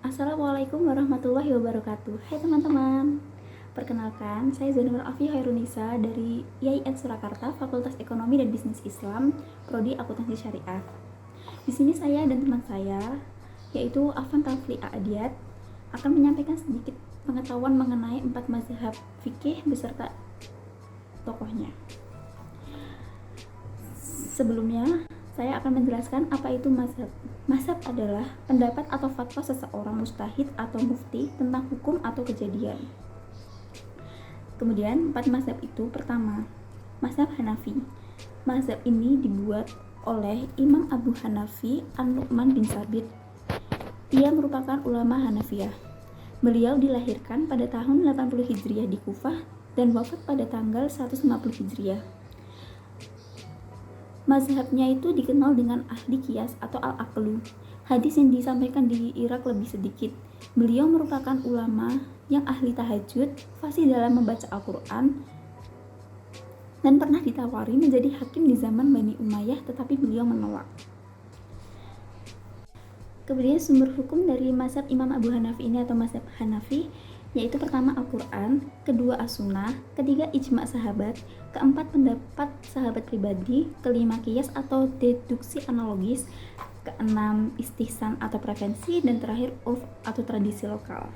Assalamualaikum warahmatullahi wabarakatuh. Hai teman-teman. Perkenalkan, saya Zainul Afi Hairunisa dari IAIN Surakarta, Fakultas Ekonomi dan Bisnis Islam, Prodi Akuntansi Syariah. Di sini saya dan teman saya, yaitu Afan Rafli A'adiat, akan menyampaikan sedikit pengetahuan mengenai 4 mazhab fikih beserta tokohnya. Sebelumnya, saya akan menjelaskan apa itu mazhab. Mazhab adalah pendapat atau fatwa seseorang mujtahid atau mufti tentang hukum atau kejadian. Kemudian, 4 mazhab itu pertama, mazhab Hanafi. Mazhab ini dibuat oleh Imam Abu Hanafi An-Nu'man bin Sabit. Ia merupakan ulama Hanafiyah. Beliau dilahirkan pada tahun 80 Hijriah di Kufah dan wafat pada tanggal 150 Hijriah. Mazhabnya itu dikenal dengan ahli qiyas atau al-aqlu. Hadis yang disampaikan di Irak lebih sedikit. Beliau merupakan ulama yang ahli tahajud, fasih dalam membaca Al-Quran, dan pernah ditawari menjadi hakim di zaman Bani Umayyah, tetapi beliau menolak. Kemudian sumber hukum dari mazhab Imam Abu Hanafi ini atau mazhab Hanafi, yaitu pertama Al-Quran, kedua As-Sunnah, ketiga ijma' sahabat, keempat pendapat sahabat pribadi, kelima qiyas atau deduksi analogis, keenam istihsan atau preferensi, dan terakhir urf atau tradisi lokal.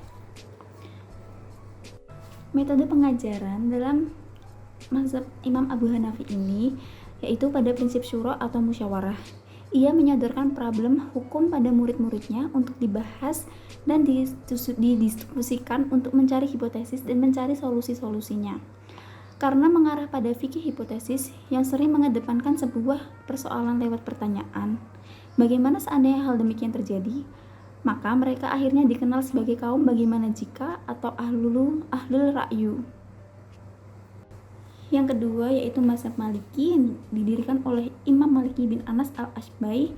Metode pengajaran dalam mazhab Imam Abu Hanafi ini yaitu pada prinsip syura atau musyawarah. Ia menyodorkan problem hukum pada murid-muridnya untuk dibahas dan didiskusikan untuk mencari hipotesis dan mencari solusi-solusinya. Karena mengarah pada fikih hipotesis yang sering mengedepankan sebuah persoalan lewat pertanyaan, bagaimana seandainya hal demikian terjadi? Maka mereka akhirnya dikenal sebagai kaum bagaimana jika atau ahlul ra'yu. Yang kedua yaitu mazhab Maliki yang didirikan oleh Imam Maliki bin Anas al-Ashbai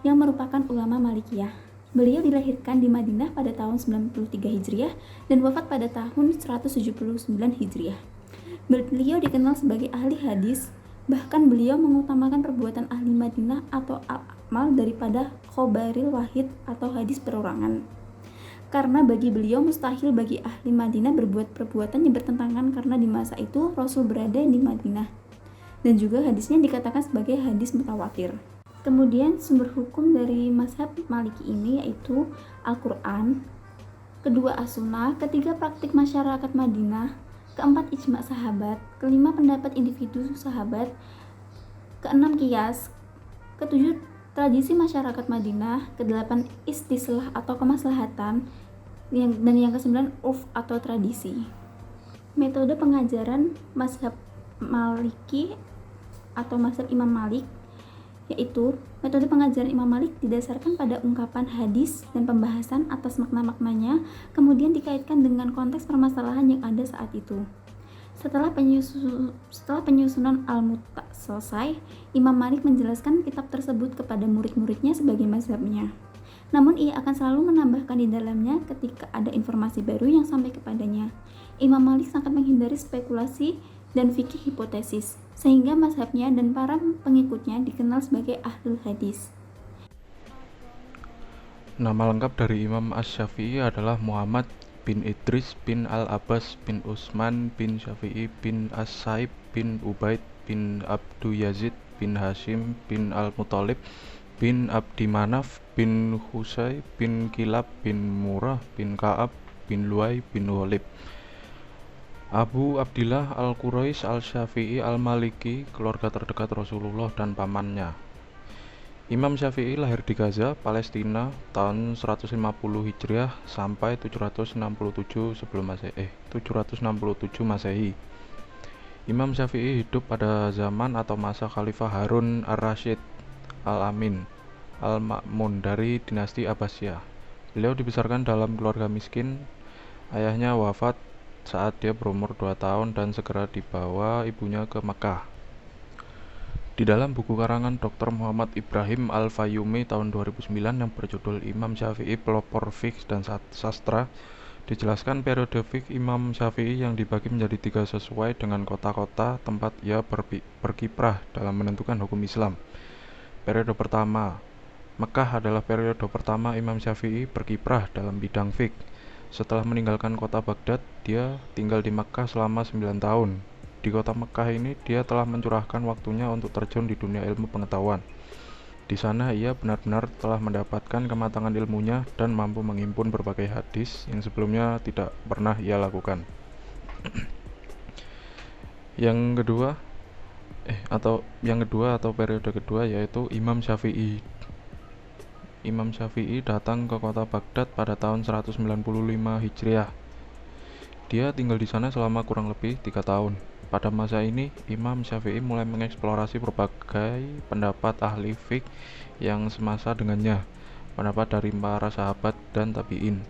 yang merupakan ulama Malikiyah. Beliau dilahirkan di Madinah pada tahun 93 Hijriah dan wafat pada tahun 179 Hijriah. Beliau dikenal sebagai ahli hadis, bahkan beliau mengutamakan perbuatan ahli Madinah atau al-amal daripada khobaril wahid atau hadis perorangan. Karena bagi beliau mustahil bagi ahli Madinah berbuat perbuatan yang bertentangan karena di masa itu Rasul berada di Madinah. Dan juga hadisnya dikatakan sebagai hadis mutawatir. Kemudian sumber hukum dari mazhab Maliki ini yaitu Al-Quran, kedua As-Sunnah, ketiga praktik masyarakat Madinah, keempat ijma' sahabat, kelima pendapat individu sahabat, keenam qiyas, ketujuh tradisi masyarakat Madinah, kedelapan istislah atau kemaslahatan, dan yang kesembilan urf atau tradisi. Metode pengajaran mazhab Maliki atau mazhab Imam Malik yaitu metode pengajaran Imam Malik didasarkan pada ungkapan hadis dan pembahasan atas makna-maknanya, kemudian dikaitkan dengan konteks permasalahan yang ada saat itu. Setelah penyusunan Al-Mu'ta selesai, Imam Malik menjelaskan kitab tersebut kepada murid-muridnya sebagai mazhabnya. Namun ia akan selalu menambahkan di dalamnya ketika ada informasi baru yang sampai kepadanya. Imam Malik sangat menghindari spekulasi dan fikih hipotesis, sehingga mazhabnya dan para pengikutnya dikenal sebagai ahlul hadis. Nama lengkap dari Imam Asy-Syafi'i adalah Muhammad bin Idris bin Al-Abbas bin Utsman bin Syafi'i bin As-Saib bin Ubaid bin Abdu Yazid bin Hashim bin Al-Muthalib bin Abdi Manaf bin Husay bin Kilab bin Murrah bin Ka'ab bin Luay bin Ghalib. Abu Abdillah Al-Quraisy Al-Syafi'i Al-Maliki, keluarga terdekat Rasulullah dan pamannya. Imam Syafi'i lahir di Gaza, Palestina tahun 150 Hijriah sampai 767 Masehi. Imam Syafi'i hidup pada zaman atau masa Khalifah Harun ar-Rasyid Al-Amin Al-Ma'mun dari dinasti Abbasiyah. Beliau dibesarkan dalam keluarga miskin. Ayahnya wafat saat dia berumur 2 tahun dan segera dibawa ibunya ke Mekah. Di dalam buku karangan Dr. Muhammad Ibrahim Al-Fayyumi tahun 2009 yang berjudul Imam Syafi'i Pelopor Fiqh dan Sastra, dijelaskan periode fiqh Imam Syafi'i yang dibagi menjadi 3 sesuai dengan kota-kota tempat ia berkiprah dalam menentukan hukum Islam. Periode pertama, Mekkah adalah periode pertama Imam Syafi'i berkiprah dalam bidang fiqh. Setelah meninggalkan kota Baghdad, dia tinggal di Mekkah selama 9 tahun. Di kota Mekkah ini, dia telah mencurahkan waktunya untuk terjun di dunia ilmu pengetahuan. Di sana, ia benar-benar telah mendapatkan kematangan ilmunya dan mampu menghimpun berbagai hadis yang sebelumnya tidak pernah ia lakukan. Yang kedua atau periode kedua yaitu Imam Syafi'i. Imam Syafi'i datang ke kota Baghdad pada tahun 195 Hijriah. Dia tinggal di sana selama kurang lebih 3 tahun. Pada masa ini, Imam Syafi'i mulai mengeksplorasi berbagai pendapat ahli fiqh yang semasa dengannya, pendapat dari para sahabat dan tabi'in,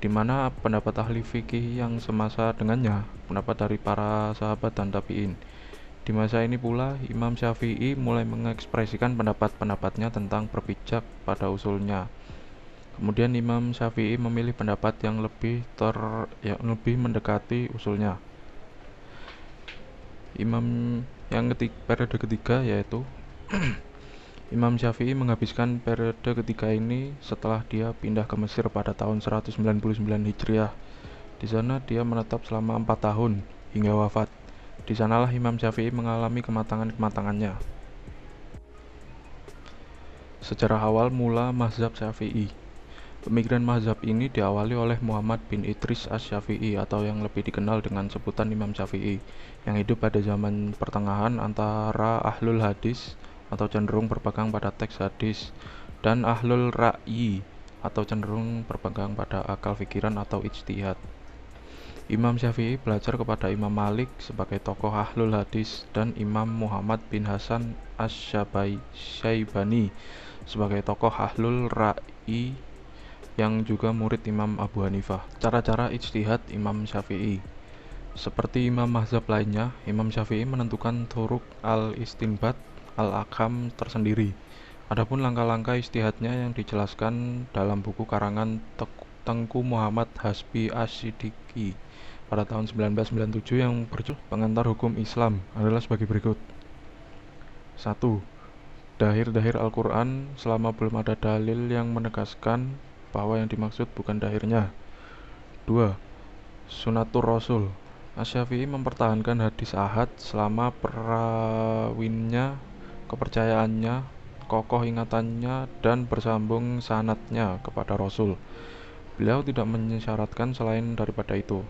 di mana pendapat ahli fikih yang semasa dengannya, pendapat dari para sahabat dan tabi'in. Di masa ini pula, Imam Syafi'i mulai mengekspresikan pendapat-pendapatnya tentang berpijak pada usulnya. Kemudian Imam Syafi'i memilih pendapat yang lebih mendekati usulnya. Periode ketiga yaitu Imam Syafi'i menghabiskan periode ketiga ini setelah dia pindah ke Mesir pada tahun 199 Hijriah. Di sana dia menetap selama 4 tahun hingga wafat. Di sanalah Imam Syafi'i mengalami kematangan-kematangannya. Sejarah awal mula mazhab Syafi'i. Pemikiran mazhab ini diawali oleh Muhammad bin Idris Asy-Syafi'i atau yang lebih dikenal dengan sebutan Imam Syafi'i, yang hidup pada zaman pertengahan antara ahlul hadis atau cenderung berpegang pada teks hadis dan ahlul ra'yi atau cenderung berpegang pada akal pikiran atau ijtihad. Imam Syafi'i belajar kepada Imam Malik sebagai tokoh ahlul hadis dan Imam Muhammad bin Hasan Asy-Syaibani sebagai tokoh ahlul ra'yi yang juga murid Imam Abu Hanifah. Cara-cara ijtihad Imam Syafi'i. Seperti imam mazhab lainnya, Imam Syafi'i menentukan turuk al-istinbat al-ahkam tersendiri. Adapun langkah-langkah ijtihadnya yang dijelaskan dalam buku karangan Tengku Muhammad Hasbi Asy-Siddiqi pada tahun 1997 yang berjudul Pengantar Hukum Islam adalah sebagai berikut. 1. Dahir-dahir Al-Quran selama belum ada dalil yang menegaskan bahwa yang dimaksud bukan dahirnya. 2. Sunatur Rasul. Asy-Syafi'i mempertahankan hadis ahad selama perawinnya, kepercayaannya, kokoh ingatannya, dan bersambung sanadnya kepada Rasul. Beliau tidak mensyaratkan selain daripada itu.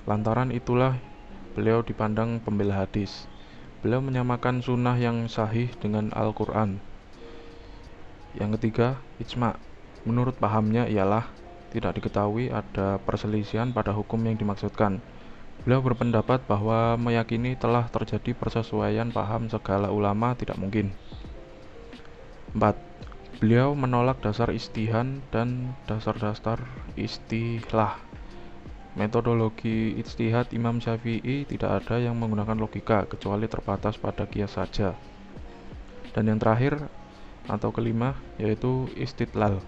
Lantaran itulah beliau dipandang pembela hadis. Beliau menyamakan sunnah yang sahih dengan Al-Quran. Yang ketiga, ijma'. Menurut pahamnya ialah tidak diketahui ada perselisihan pada hukum yang dimaksudkan. Beliau berpendapat bahwa meyakini telah terjadi persesuaian paham segala ulama tidak mungkin. 4. Beliau menolak dasar ijtihad dan dasar-dasar istilah. Metodologi ijtihad Imam Syafi'i tidak ada yang menggunakan logika kecuali terbatas pada qiyas saja. Dan yang terakhir atau kelima yaitu istidlal.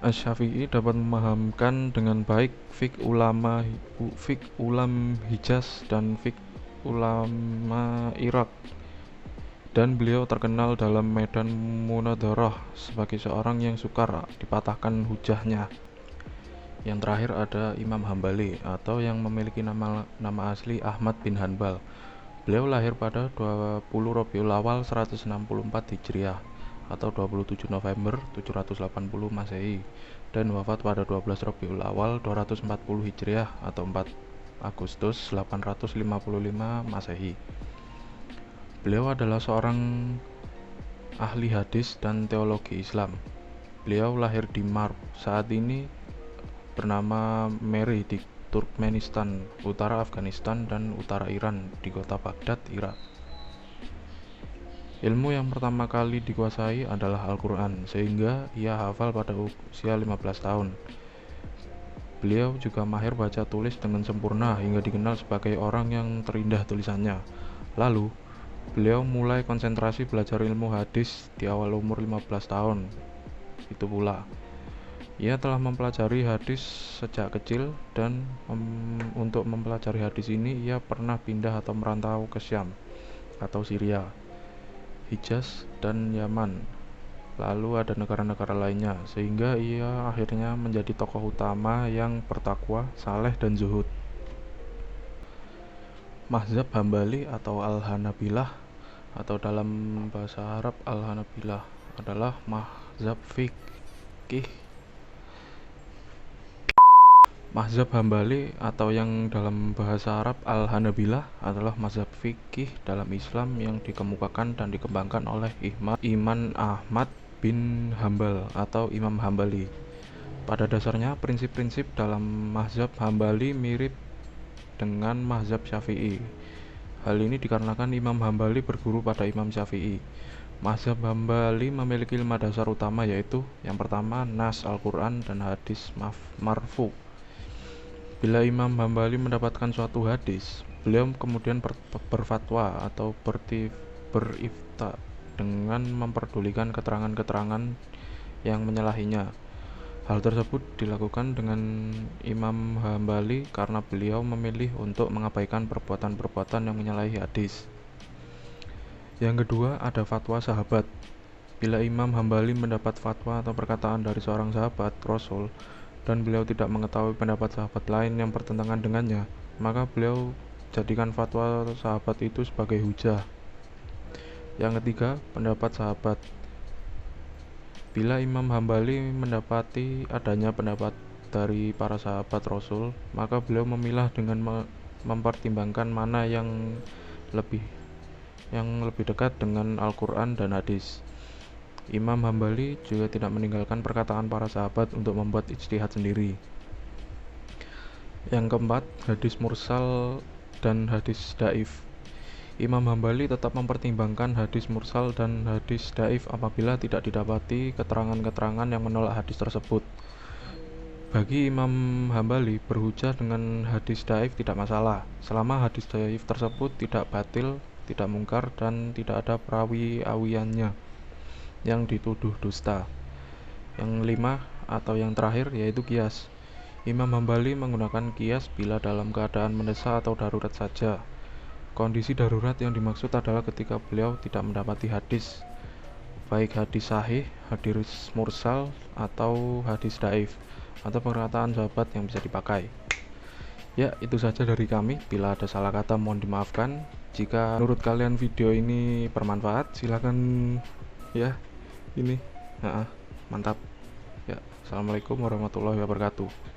Asy-Syafi'i dapat memahamkan dengan baik fiqh ulam Hijaz dan fiqh ulama Irak, dan beliau terkenal dalam medan munadharah sebagai seorang yang sukar dipatahkan hujahnya. Yang terakhir ada Imam Hambali atau yang memiliki nama asli Ahmad bin Hanbal. Beliau lahir pada 20 Rabiul Awal 164 Hijriah atau 27 November 780 Masehi dan wafat pada 12 Rabiul Awal 240 Hijriah atau 4 Agustus 855 Masehi. Beliau adalah seorang ahli hadis dan teologi Islam. Beliau lahir di Marv, saat ini bernama Meri di Turkmenistan, utara Afghanistan, dan utara Iran di kota Baghdad, Irak. Ilmu yang pertama kali dikuasai adalah Al-Quran, sehingga ia hafal pada usia 15 tahun. Beliau juga mahir baca tulis dengan sempurna hingga dikenal sebagai orang yang terindah tulisannya. Lalu, beliau mulai konsentrasi belajar ilmu hadis di awal umur 15 tahun. Itu pula, ia telah mempelajari hadis sejak kecil dan untuk mempelajari hadis ini ia pernah pindah atau merantau ke Syam atau Syria, Hijaz, dan Yaman. lalu ada negara-negara lainnya, sehingga ia akhirnya menjadi tokoh utama yang bertakwa, saleh dan zuhud. Mazhab Hambali atau Al-Hanabilah atau dalam bahasa Arab Al-Hanabilah adalah mazhab fikih. Mazhab Hambali atau yang dalam bahasa Arab Al-Hanabilah adalah mazhab fikih dalam Islam yang dikemukakan dan dikembangkan oleh Imam Ahmad bin Hambal atau Imam Hambali. Pada dasarnya, prinsip-prinsip dalam mazhab Hambali mirip dengan mazhab Syafi'i. Hal ini dikarenakan Imam Hambali berguru pada Imam Syafi'i. Mazhab Hambali memiliki 5 dasar utama, yaitu yang pertama, nas Al-Quran dan hadis marfu. Bila Imam Hambali mendapatkan suatu hadis, beliau kemudian berfatwa atau berifta dengan memperdulikan keterangan-keterangan yang menyalahinya. Hal tersebut dilakukan dengan Imam Hambali karena beliau memilih untuk mengabaikan perbuatan-perbuatan yang menyalahi hadis. Yang kedua, ada fatwa sahabat. Bila Imam Hambali mendapat fatwa atau perkataan dari seorang sahabat Rasul dan beliau tidak mengetahui pendapat sahabat lain yang bertentangan dengannya, maka beliau jadikan fatwa sahabat itu sebagai hujah. Yang ketiga, pendapat sahabat. Bila Imam Hambali mendapati adanya pendapat dari para sahabat Rasul, maka beliau memilah dengan mempertimbangkan mana yang lebih dekat dengan Al-Quran dan hadis. Imam Hambali juga tidak meninggalkan perkataan para sahabat untuk membuat ijtihad sendiri. Yang keempat, hadis mursal dan hadis dhaif. Imam Hambali tetap mempertimbangkan hadis mursal dan hadis dhaif apabila tidak didapati keterangan-keterangan yang menolak hadis tersebut. Bagi Imam Hambali, berhujah dengan hadis dhaif tidak masalah, selama hadis dhaif tersebut tidak batil, tidak mungkar, dan tidak ada perawi-awiannya yang dituduh dusta. Yang lima atau yang terakhir yaitu qiyas. Imam Hambali menggunakan qiyas bila dalam keadaan mendesak atau darurat saja. Kondisi darurat yang dimaksud adalah ketika beliau tidak mendapati hadis, baik hadis sahih, hadis mursal, atau hadis dhaif, atau perkataan sahabat yang bisa dipakai. Ya, itu saja dari kami. Bila ada salah kata mohon dimaafkan. Jika menurut kalian video ini bermanfaat, silakan ya. Ini mantap ya. Assalamualaikum warahmatullahi wabarakatuh.